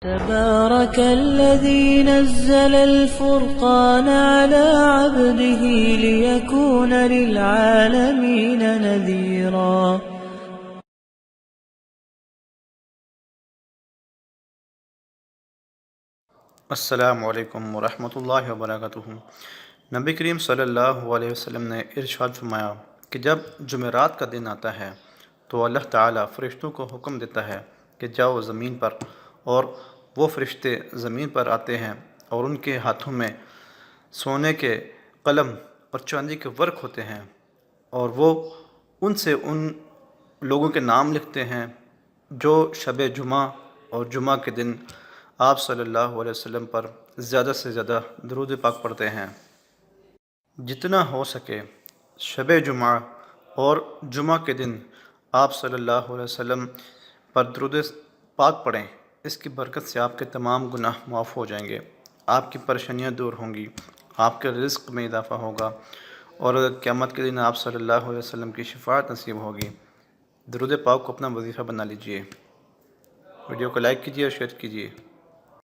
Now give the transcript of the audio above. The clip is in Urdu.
تبارك الذي نزل الفرقان على عبده ليكون للعالمين نذيرا. السلام علیکم ورحمۃ اللہ وبرکاتہ۔ نبی کریم صلی اللہ علیہ وسلم نے ارشاد فرمایا کہ جب جمعرات کا دن آتا ہے تو اللہ تعالیٰ فرشتوں کو حکم دیتا ہے کہ جاؤ زمین پر، اور وہ فرشتے زمین پر آتے ہیں اور ان کے ہاتھوں میں سونے کے قلم اور چاندی کے ورق ہوتے ہیں، اور وہ ان سے ان لوگوں کے نام لکھتے ہیں جو شب جمعہ اور جمعہ کے دن آپ صلی اللہ علیہ وسلم پر زیادہ سے زیادہ درود پاک پڑھتے ہیں۔ جتنا ہو سکے شب جمعہ اور جمعہ کے دن آپ صلی اللہ علیہ وسلم پر درود پاک پڑھیں، اس کی برکت سے آپ کے تمام گناہ معاف ہو جائیں گے، آپ کی پریشانیاں دور ہوں گی، آپ کے رزق میں اضافہ ہوگا، اور قیامت کے دن آپ صلی اللہ علیہ وسلم کی شفاعت نصیب ہوگی۔ درود پاک کو اپنا وظیفہ بنا لیجئے۔ ویڈیو کو لائک کیجئے اور شیئر کیجئے۔